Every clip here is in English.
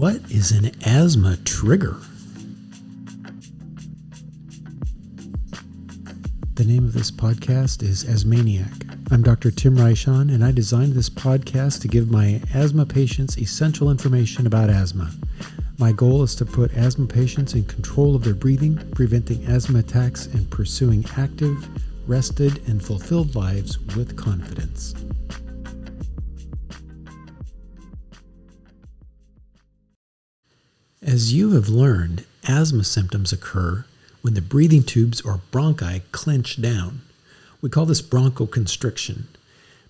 What is an asthma trigger? The name of this podcast is Asthmaniac. I'm Dr. Tim Reichon, and I designed this podcast to give my asthma patients essential information about asthma. My goal is to put asthma patients in control of their breathing, preventing asthma attacks, and pursuing active, rested, and fulfilled lives with confidence. As you have learned, asthma symptoms occur when the breathing tubes or bronchi clench down. We call this bronchoconstriction.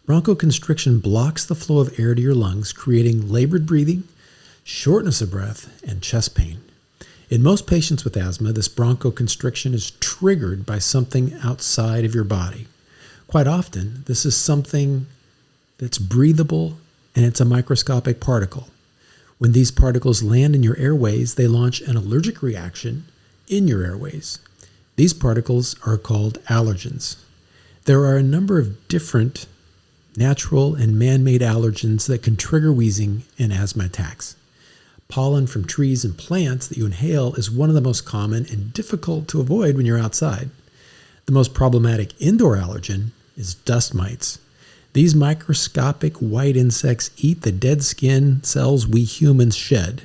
Bronchoconstriction blocks the flow of air to your lungs, creating labored breathing, shortness of breath, and chest pain. In most patients with asthma, this bronchoconstriction is triggered by something outside of your body. Quite often, this is something that's breathable, and it's a microscopic particle. When these particles land in your airways, they launch an allergic reaction in your airways. These particles are called allergens. There are a number of different natural and man-made allergens that can trigger wheezing and asthma attacks. Pollen from trees and plants that you inhale is one of the most common and difficult to avoid when you're outside. The most problematic indoor allergen is dust mites. These microscopic white insects eat the dead skin cells we humans shed.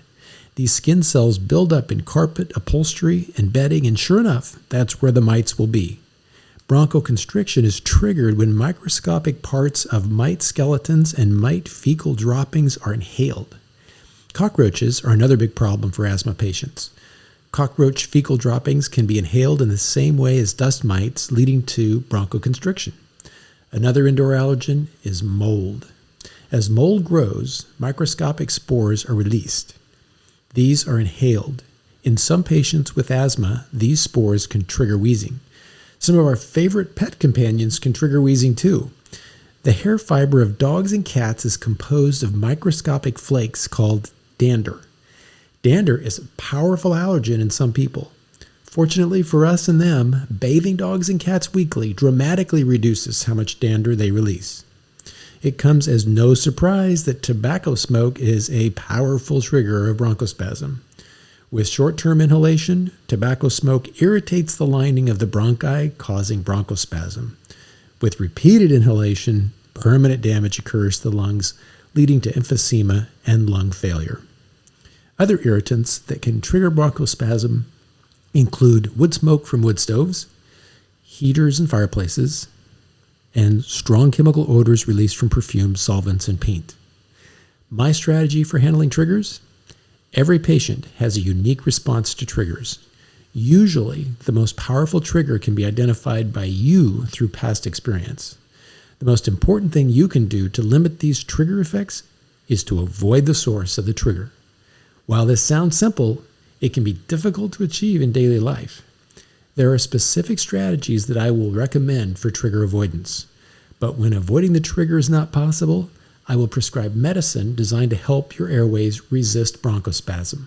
These skin cells build up in carpet, upholstery, and bedding, and sure enough, that's where the mites will be. Bronchoconstriction is triggered when microscopic parts of mite skeletons and mite fecal droppings are inhaled. Cockroaches are another big problem for asthma patients. Cockroach fecal droppings can be inhaled in the same way as dust mites, leading to bronchoconstriction. Another indoor allergen is mold. As mold grows, microscopic spores are released. These are inhaled. In some patients with asthma, these spores can trigger wheezing. Some of our favorite pet companions can trigger wheezing too. The hair fiber of dogs and cats is composed of microscopic flakes called dander. Dander is a powerful allergen in some people. Fortunately for us and them, bathing dogs and cats weekly dramatically reduces how much dander they release. It comes as no surprise that tobacco smoke is a powerful trigger of bronchospasm. With short-term inhalation, tobacco smoke irritates the lining of the bronchi, causing bronchospasm. With repeated inhalation, permanent damage occurs to the lungs, leading to emphysema and lung failure. Other irritants that can trigger bronchospasm include wood smoke from wood stoves, heaters and fireplaces, and strong chemical odors released from perfumes, solvents, and paint. My strategy for handling triggers? Every patient has a unique response to triggers. Usually, the most powerful trigger can be identified by you through past experience. The most important thing you can do to limit these trigger effects is to avoid the source of the trigger. While this sounds simple, it can be difficult to achieve in daily life. There are specific strategies that I will recommend for trigger avoidance. But when avoiding the trigger is not possible, I will prescribe medicine designed to help your airways resist bronchospasm.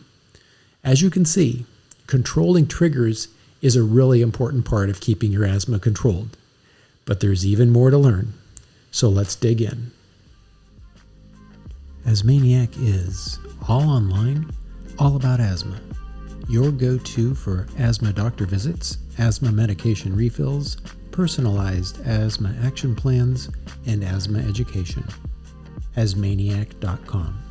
As you can see, controlling triggers is a really important part of keeping your asthma controlled. But there's even more to learn. So let's dig in. Asthmaniac is all online, all about asthma. Your go-to for asthma doctor visits, asthma medication refills, personalized asthma action plans, and asthma education. Asthmaniac.com.